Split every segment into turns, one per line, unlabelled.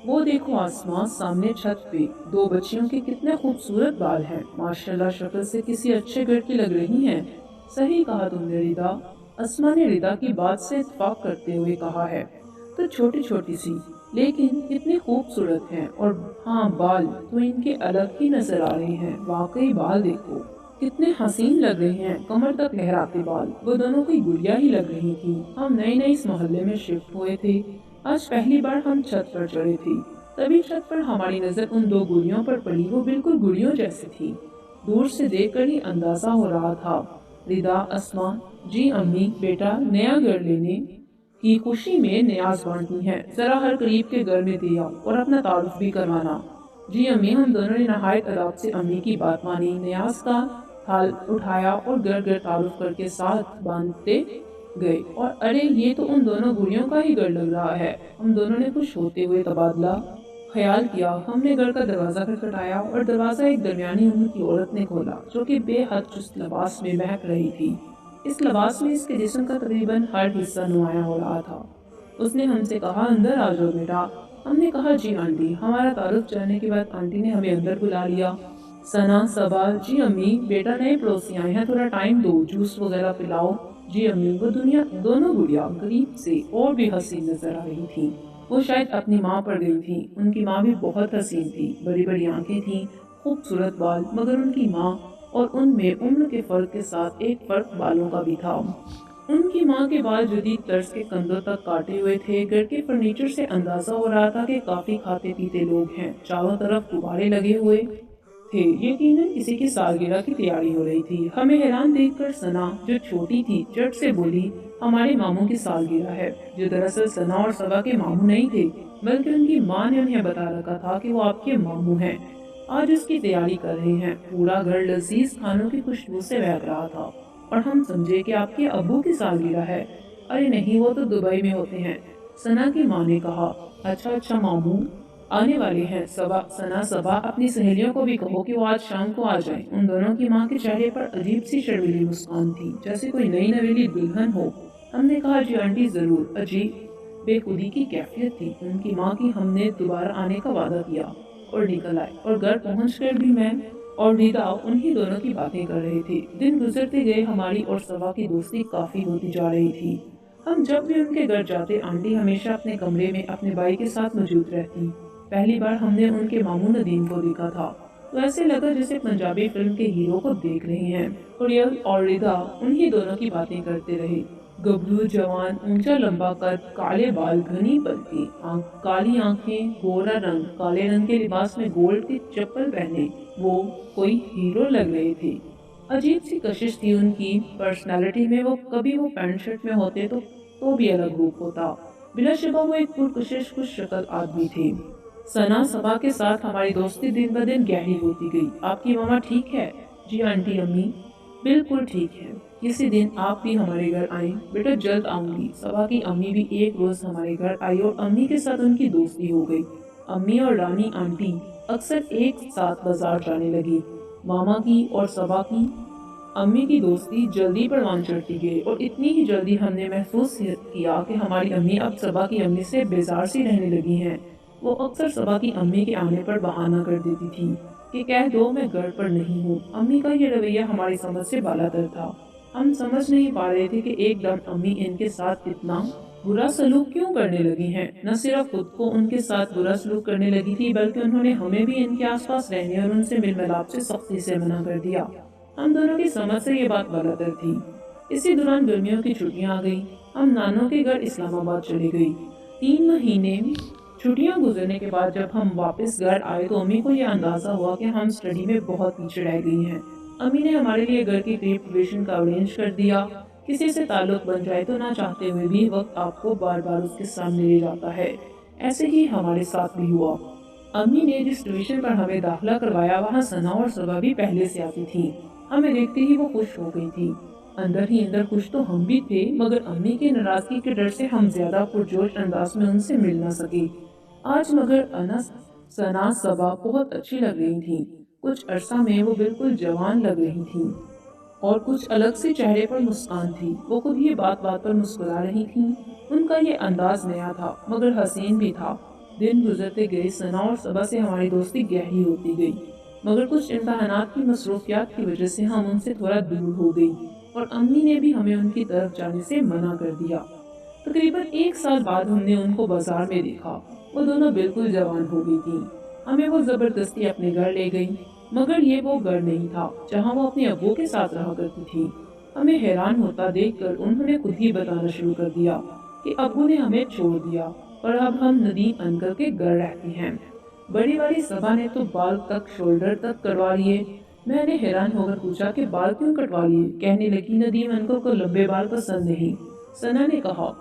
وہ دیکھو آسمان، سامنے چھت پہ دو بچیوں کے کتنے خوبصورت بال ہیں، ماشاءاللہ شکل سے کسی اچھے گھر کی لگ رہی ہیں۔ صحیح کہا تم نے ردا، اسما نے ردا کی بات سے اتفاق کرتے ہوئے کہا ہے۔ تو چھوٹی چھوٹی سی لیکن کتنی خوبصورت ہیں، اور ہاں بال تو ان کے الگ ہی نظر آ رہے ہیں، واقعی بال دیکھو کتنے حسین لگ رہے ہیں، کمر تک لہراتے بال، وہ دونوں کوئی گڑیا ہی لگ رہی تھی۔ ہم نئے نئے اس محلے میں شفٹ ہوئے تھے، آج پہلی بار ہم چھت پر چڑھے تھے، تبھی چھت پر ہماری نظر ان دو گڑیوں پر پڑی، وہ بالکل گڑیوں جیسی تھی، دور سے دیکھ کر ہی اندازہ ہو رہا تھا۔ ردا، اسما، جی امی بیٹا نیا گھر لینے کی خوشی میں نیاز بانٹنی ہے، ذرا ہر قریب کے گھر میں دیا اور اپنا تعارف بھی کروانا۔ جی امی، ہم دونوں نے نہایت ادب سے امی کی بات مانی، نیاز کا تھال اٹھایا اور گھر گھر تعارف کر کے ساتھ باندھتے گئے، اور ارے یہ تو ان دونوں گڑیوں کا ہی گھر لگ رہا ہے۔ ہم دونوں نے خوش ہوتے ہوئے تبادلہ خیال کیا۔ ہم نے گھر کا دروازہ کھٹکھٹایا اور دروازہ ایک درمیانی عمر کی عورت نے کھولا، جو کہ بے حد چست لباس میں مہک رہی تھی۔ اس لباس میں اس کے جسم کا تقریباً ہر حصہ نمایاں ہو رہا تھا۔ اس نے ہم سے کہا، اندر آ جاؤ بیٹا۔ ہم نے کہا، جی آنٹی۔ ہمارا تعارف جاننے کے بعد آنٹی نے ہمیں اندر بلا لیا۔ ثنا، صبا، جی امی بیٹا نئے پڑوسی آئے ہیں، تھوڑا ٹائم دو، جوس وغیرہ پلاؤ۔ جی امی۔ وہ دونوں گڑیا قریب سے اور بھی حسین نظر آ رہی تھی، وہ شاید اپنی ماں پر گئی تھی۔ ان کی ماں بھی بہت حسین تھی، بڑی بڑی آنکھیں تھیں، خوبصورت بال، مگر ان کی ماں اور ان میں عمر کے فرق کے ساتھ ایک فرق بالوں کا بھی تھا۔ ان کی ماں کے بال جدید طرز کے کندھوں تک کاٹے ہوئے تھے۔ گھر کے فرنیچر سے اندازہ ہو رہا تھا کہ کافی کھاتے پیتے لوگ ہیں، چاروں طرف غبارے لگے ہوئے تھے، یقیناً کسی کی سالگرہ کی تیاری ہو رہی تھی۔ ہمیں حیران دیکھ کر ثنا، جو چھوٹی تھی، جھٹ سے بولی، ہمارے ماموں کی سالگرہ ہے، جو دراصل ثنا اور صبا کے ماموں نہیں تھے، بلکہ ان کی ماں نے انہیں بتا رکھا تھا کہ وہ آپ کے ماموں ہیں، آج اس کی تیاری کر رہے ہیں۔ پورا گھر لذیذ کھانوں کی خوشبو سے بہک رہا تھا، اور ہم سمجھے کہ آپ کے ابو کی سالگرہ ہے۔ ارے نہیں، وہ تو دبئی میں ہوتے ہیں، ثنا کی ماں نے کہا۔ اچھا اچھا، ماموں آنے والے ہیں۔ ثنا، صبا، اپنی سہیلیوں کو بھی کہو کہ وہ آج شام کو آ جائیں۔ ان دونوں کی ماں کے چہرے پر عجیب سی شرمیلی مسکان تھی، جیسے کوئی نئی نویلی دلہن ہو۔ ہم نے کہا، جی آنٹی ضرور۔ عجیب بے خودی کی کیفیت تھی ان کی ماں کی۔ ہم نے دوبارہ آنے کا وعدہ کیا اور نکل آئے، اور گھر پہنچ کر بھی میں اور ردا انہی دونوں کی باتیں کر رہے تھے۔ دن گزرتے گئے، ہماری اور صبا کی دوستی کافی ہوتی جا رہی تھی۔ ہم جب بھی ان کے گھر جاتے، آنٹی ہمیشہ اپنے کمرے میں اپنے بھائی کے ساتھ موجود رہتی۔ پہلی بار ہم نے ان کے ماموں ندیم کو دیکھا تھا تو ایسے لگا جیسے پنجابی فلم کے ہیرو کو دیکھ رہے ہیں۔ کوریل اور ردا انہی دونوں کی باتیں کرتے رہے۔ گبرو جوان، اونچا لمبا قد، کالے بال، گھنی پلکیں، کالی آنکھیں، گورا رنگ، کالے رنگ کے لباس میں گولڈ کی چپل پہنے وہ کوئی ہیرو لگ رہے تھے۔ عجیب سی کشش تھی ان کی پرسنالٹی میں، وہ کبھی وہ پینٹ شرٹ میں ہوتے تو بھی الگ روپ ہوتا۔ بلا شبہ وہ ایک پرکشش خوش شکل آدمی تھے۔ ثنا، صبا کے ساتھ ہماری دوستی دن بدن گہری ہوتی گئی۔ آپ کی ماما ٹھیک ہے؟ جی آنٹی امی بالکل ٹھیک ہے۔ کسی دن آپ بھی ہمارے گھر آئیں بیٹا، جلد آؤں گی۔ صبا کی امی بھی ایک روز ہمارے گھر آئی اور امی کے ساتھ ان کی دوستی ہو گئی۔ امی اور رانی آنٹی اکثر ایک ساتھ بازار جانے لگی۔ ماما کی اور صبا کی امی کی دوستی جلدی پروان چڑھتی گئی، اور اتنی ہی جلدی ہم نے محسوس کیا کہ ہماری امی اب صبا کی امی سے بیزار سی رہنے لگی ہیں۔ وہ اکثر صبا کی امی کے آنے پر بہانہ کر دیتی تھی کہ کہہ دو میں گھر پر نہیں ہوں۔ امی کا یہ رویہ ہماری سمجھ سے بالاتر تھا۔ ہم سمجھ نہیں پا رہے تھے کہ ایک دم امی ان کے ساتھ اتنا برا سلوک کیوں کرنے لگی ہیں۔ نہ صرف خود کو ان کے ساتھ برا سلوک کرنے لگی تھی، بلکہ انہوں نے ہمیں بھی ان کے آس پاس رہنے اور ان سے مل ملاپ سے سختی سے منع کر دیا۔ ہم دونوں کی سمجھ سے یہ بات بالاتر تھی۔ اسی دوران گرمیوں کی چھٹیاں آ گئی۔ ہم نانوں کے گھر اسلام آباد چلے گئی۔ 3 مہینے چھٹیاں گزرنے کے بعد جب ہم واپس گھر آئے تو امی کو یہ اندازہ ہوا کہ ہم اسٹڈی میں بہت پیچھے رہ گئی ہیں۔ امی نے ہمارے لیے گھر کے قریب ٹیوشن کا ارینج کر دیا۔ کسی سے تعلق بن جائے تو نہ چاہتے ہوئے بھی وقت آپ کو بار بار اس کے سامنے لے جاتا ہے۔ ایسے ہی ہمارے ساتھ بھی ہوا۔ امی نے جس ٹیوشن پر ہمیں داخلہ کروایا، وہاں ثنا اور صبا بھی پہلے سے آتی تھی۔ ہمیں دیکھتے ہی وہ خوش ہو گئی تھی۔ اندر ہی اندر خوش تو ہم بھی تھے، مگر امی کی ناراضگی کے ڈر سے ہم زیادہ پرجوش انداز میں ان سے مل نہ سکے۔ آج مگر انس، ثنا، صبا بہت اچھی لگ رہی تھیں۔ کچھ عرصہ میں وہ بالکل جوان لگ رہی تھیں، اور کچھ الگ سے چہرے پر مسکان تھی۔ وہ خود ہی بات بات پر مسکرا رہی تھیں۔ ان کا یہ انداز نیا تھا، مگر حسین بھی تھا۔ دن گزرتے گئے ثنا اور صبا سے ہماری دوستی گہری ہوتی گئی، مگر کچھ امتحانات کی مصروفیات کی وجہ سے ہم ان سے تھوڑا دور ہو گئی اور امی نے بھی ہمیں ان کی طرف جانے سے منع کر دیا۔ تقریباً 1 سال بعد ہم نے ان کو بازار میں دیکھا۔ وہ دونوں بالکل جوان ہو گئی تھیں۔ ہمیں وہ زبردستی اپنے گھر لے گئی، مگر یہ وہ گھر نہیں تھا جہاں وہ اپنے ابو کے ساتھ رہا کرتی تھی۔ ہمیں حیران ہوتا دیکھ کر انہوں نے خود ہی بتانا شروع کر دیا کہ ابو نے ہمیں چھوڑ دیا اور اب ہم ندیم انکل کے گھر رہتی ہیں۔ بڑی والی صبا نے تو بال تک شولڈر تک کٹوا لیے۔ میں نے حیران ہو کر پوچھا کہ بال کیوں کٹوا لیے؟ کہنے لگی ندیم انکل کو لمبے بال پسند نہیں۔ ثنا نے کہا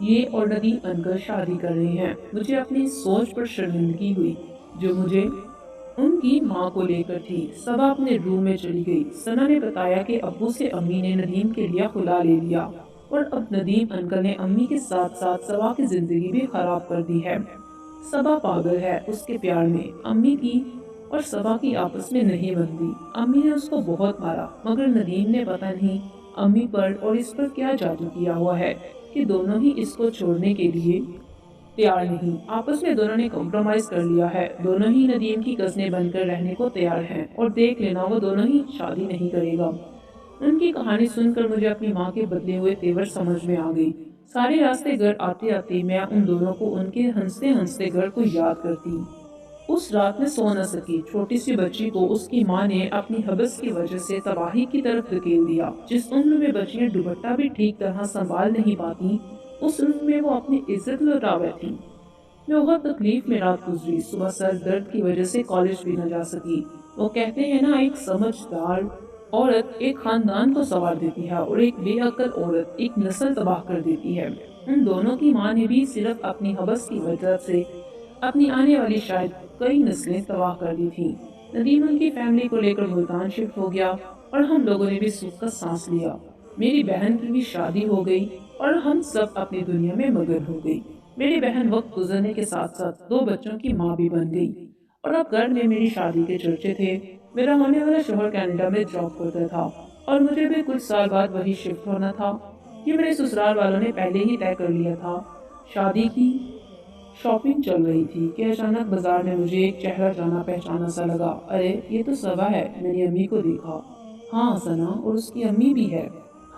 یہ اور ندیم انکل شادی کر رہے ہیں۔ مجھے اپنی سوچ پر شرمندگی ہوئی جو مجھے ان کی ماں کو لے کر تھی۔ صبا اپنے روم میں چلی گئی۔ ثنا نے بتایا کہ ابو سے امی نے ندیم کے لیے خلا لے لیا اور اب ندیم انکل نے امی کے ساتھ ساتھ صبا کی زندگی بھی خراب کر دی ہے۔ صبا پاگل ہے اس کے پیار میں۔ امی کی اور صبا کی آپس میں نہیں بنتی۔ امی نے اس کو بہت مارا، مگر ندیم نے پتہ نہیں امی پر اور اس پر کیا جادو کیا ہوا ہے کہ دونوں ہی اس کو چھوڑنے کے لیے تیار نہیں۔ آپس میں دونوں نے کمپرومائز کر لیا ہے۔ دونوں ہی ندیم کی کزنیں بن کر رہنے کو تیار ہیں اور دیکھ لینا وہ دونوں ہی شادی نہیں کرے گا۔ ان کی کہانی سن کر مجھے اپنی ماں کے بدلے ہوئے تیور سمجھ میں آ گئی۔ سارے راستے گھر آتے آتے میں ان دونوں کو ان کے ہنستے ہنستے گھر کو یاد کرتی۔ اس رات میں سو نہ سکی۔ چھوٹی سی بچی کو اس کی ماں نے اپنی حبس کی وجہ سے تباہی کی طرف دھکیل دیا۔ جس عمر میں بچیاں دوپٹہ بھی ٹھیک طرح سنبھال نہیں پاتی، اس عمر میں وہ اپنی عزت لوٹا بیٹھی۔ میں بہت تکلیف میں رات گزری۔ صبح سر درد کی وجہ سے کالج بھی نہ جا سکی۔ وہ کہتے ہیں نا، ایک سمجھدار عورت ایک خاندان کو سنوار دیتی ہے اور ایک بے عقل عورت ایک نسل تباہ کر دیتی ہے۔ ان دونوں کی ماں نے بھی صرف اپنی حبس کی وجہ سے اپنی آنے والی شاید کئی نسلیں تباہ کر دی تھیں۔ ندیم ان کی فیملی کو لے کر ملتان شفٹ ہو گیا اور ہم لوگوں نے بھی سکھ کا سانس لیا۔ میری بہن کی بھی شادی ہو گئی اور ہم سب اپنی دنیا میں مگن ہو گئی۔ میری بہن وقت گزرنے کے ساتھ ساتھ 2 بچوں کی ماں بھی بن گئی اور اب گھر میں میری شادی کے چرچے تھے۔ میرا ہونے والا شوہر کینیڈا میں جاب کرتا تھا اور مجھے بھی کچھ سال بعد وہی شفٹ ہونا تھا۔ یہ میرے سسرال والوں نے پہلے ہی طے کر لیا تھا۔ شادی کی شاپنگ چل رہی تھی کہ اچانک بازار میں مجھے ایک چہرہ جانا پہچانا سا لگا۔ ارے یہ تو صبا ہے۔ میں نے امی کو دیکھا۔ ہاں ثنا، اور اس کی امی بھی ہے۔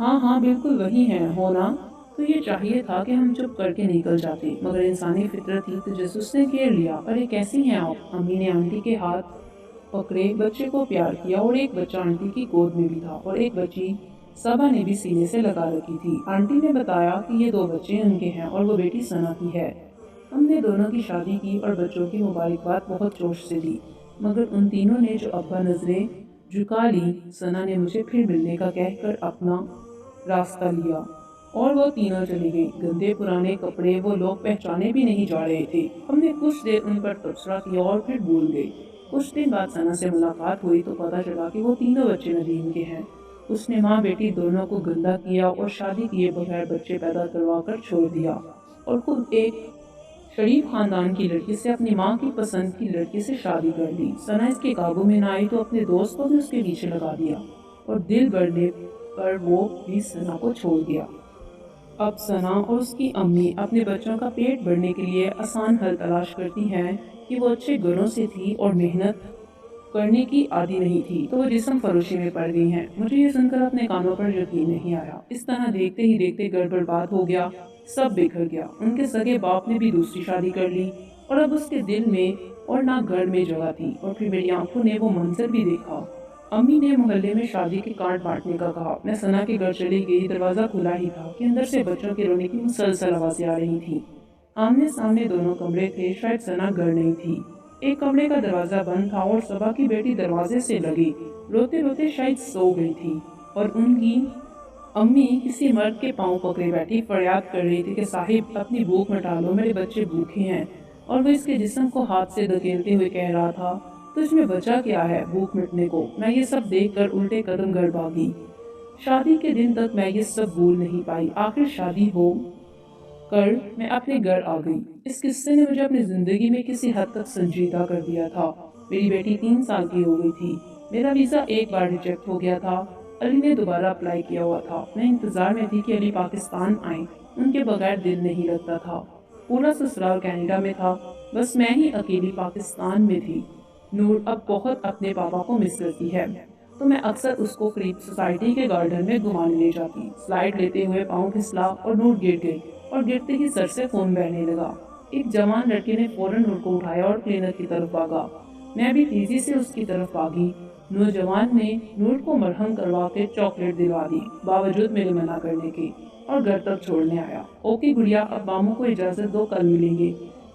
ہاں ہاں بالکل وہی ہیں ہونا۔ تو یہ چاہیے تھا کہ ہم چپ کر کے نکل جاتے، مگر انسانی فطرت ہی تجسس نے گھیر لیا۔ ارے کیسی ہیں آپ؟ امی نے آنٹی کے ہاتھ پکڑے بچے کو پیار کیا اور ایک بچہ آنٹی کی گود میں بھی تھا اور ایک بچی صبا نے بھی سینے سے لگا رکھی تھی۔ آنٹی نے بتایا کہ یہ 2 بچے ان کے ہیں اور وہ بیٹی ثنا کی ہے۔ ہم نے دونوں کی شادی کی اور بچوں کی مبارکباد بہت جوش سے دی، مگر ان تینوں نے جو ابا نظریں جھکا لی۔ ثنا نے مجھے پھر ملنے کا کہہ کر اپنا راستہ لیا اور وہ تینوں چلی گئی۔ گندے پرانے کپڑے وہ لوگ پہچانے بھی نہیں جا رہے تھے۔ ہم نے کچھ دیر ان پر تبصرہ کیا اور پھر بھول گئے۔ کچھ دن بعد ثنا سے ملاقات ہوئی تو پتہ چلا کہ وہ تینوں بچے ندیم کے ہیں۔ اس نے ماں بیٹی دونوں کو گندا کیا اور شادی کیے بغیر بچے پیدا کروا کر چھوڑ دیا اور خود ایک شریف خاندان کی لڑکی سے، اپنی ماں کی پسند کی لڑکی سے شادی کر لی۔ ثنا اس کے قابو میں نہ آئی تو اپنے دوست کو بھی اس کے پیچھے لگا دیا اور دل بڑھنے پر وہ بھی ثنا کو چھوڑ گیا۔ اب ثنا اور اس کی امی اپنے بچوں کا پیٹ بھرنے کے لیے آسان حل تلاش کرتی ہیں کہ وہ اچھے گھروں سے تھی اور محنت کرنے کی عادی نہیں تھی تو وہ جسم فروشی میں پڑ گئی ہیں۔ مجھے یہ سن کر اپنے کانوں پر یقین نہیں آیا۔ اس طرح دیکھتے ہی دیکھتے گھر برباد ہو گیا، سب بکھر گیا۔ ان کے سگے باپ نے بھی دوسری شادی کر لی اور اب اس کے دل میں اور نہ گھر میں جگہ تھی۔ اور پھر میری آنکھوں نے وہ منظر بھی دیکھا۔ امی نے محلے میں شادی کے کارڈ بانٹنے کا کہا۔ میں ثنا کے گھر چلی گئی۔ دروازہ کھلا ہی تھا کہ اندر سے بچوں کے رونے کی مسلسل آوازیں آ رہی تھیں۔ آمنے سامنے دونوں کمرے تھے، شاید ثنا گھر نہیں تھی۔ ایک کمرے کا دروازہ بند تھا اور صبا کی بیٹی دروازے سے لگی روتے روتے شاید سو گئی تھی اور ان کی امی کسی مرد کے پاؤں پکڑے بیٹھی فریاد کر رہی تھی کہ صاحب اپنی بھوک مٹا لو، میرے بچے بھوکے ہیں۔ اور وہ اس کے جسم کو ہاتھ سے دھکیلتے ہوئے کہہ رہا تھا، تجھ میں بچا کیا ہے بھوک مٹنے کو؟ میں یہ سب دیکھ کر الٹے قدم گھر بھاگی۔ شادی کے دن تک میں یہ سب بھول نہیں پائی۔ آخر شادی ہو کر میں اپنے گھر آ گئی۔ اس قصے نے مجھے اپنی زندگی میں کسی حد تک سنجیدہ کر دیا تھا۔ میری بیٹی 3 سال کی ہو گئی تھی۔ میرا ویزا ایک بار ریجیکٹ ہو گیا تھا۔ علی نے دوبارہ اپلائی کیا ہوا تھا۔ میں انتظار میں تھی کہ علی پاکستان آئیں۔ ان کے بغیر دل نہیں لگتا تھا۔ پورا سسرال کینیڈا میں تھا، بس میں ہی اکیلی پاکستان میں تھی۔ نور اب بہت اپنے پاپا کو مس کرتی ہے، تو میں اکثر اس کو قریب سوسائٹی کے گارڈن میں گھمانے لے جاتی۔ سلائیڈ لیتے ہوئے پاؤں پھسلا اور نور گر گئی اور گرتے ہی سر سے خون بہنے لگا۔ ایک جوان لڑکے نے فوراً نور کو اٹھایا اور کلینر کی طرف بھاگا۔ میں بھی تیزی سے اس کی طرف بھاگی۔ نوجوان نے نور کو مرہم کروا کے چاکلیٹ دلوا دی، باوجود میرے منع کرنے کے، اور گھر تک چھوڑنے آیا۔ اوکے گڑیا، اب ماموں کو اجازت دو، کل ملیں گے۔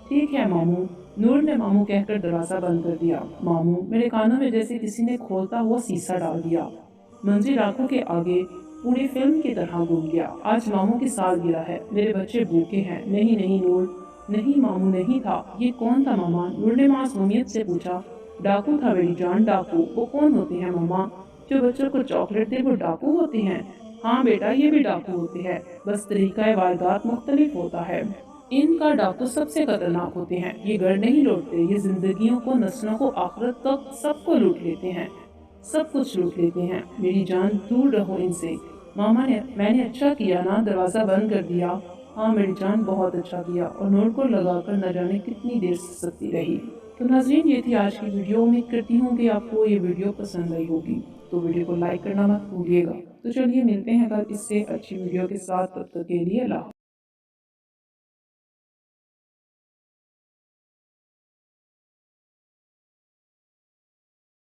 ٹھیک ہے ماموں۔ نور نے ماموں کہہ کر دروازہ بند کر دیا۔ ماموں، میرے کانوں میں جیسے کسی نے کھولتا ہوا سیسا ڈال دیا۔ منظر آنکھوں کے آگے پوری فلم کی طرح گھوم گیا۔ آج ماموں کی سالگرہ ہے، میرے بچے بھوکے ہیں۔ نہیں نہیں نور، نہیں ماموں نہیں تھا۔ یہ کون تھا ماما؟ نور نے معصومیت سے پوچھا۔ ڈاکو تھا میری جان، ڈاکو۔ وہ کون ہوتے ہیں ماما؟ جو بچوں کو چاکلیٹ دے وہ ڈاکو ہوتے ہیں؟ ہاں بیٹا، یہ بھی ڈاکو ہوتے ہیں، بس طریقہ واردات مختلف ہوتا ہے۔ ان کا ڈاکو سب سے خطرناک ہوتے ہیں۔ یہ گھر نہیں لوٹتے، یہ زندگیوں کو، نسلوں کو، آخرت تک سب کو لوٹ لیتے ہیں، سب کچھ لوٹ لیتے ہیں۔ میری جان دور رہو ان سے۔ ماما نے، میں نے اچھا کیا نا دروازہ بند کر دیا؟ ہاں میری جان، بہت اچھا کیا۔ اور نور کو لگا کر نہ جانے کتنی دیر سکتی رہی۔ تو ناظرین، یہ تھی آج کی ویڈیو۔ امید کرتی ہوں کہ آپ کو یہ ویڈیو پسند آئی ہوگی، تو ویڈیو کو لائک کرنا مت بھولیے گا۔ تو چلیے ملتے ہیں کل اس سے اچھی ویڈیو کے ساتھ، تب تک کے لیے اللہ حافظ۔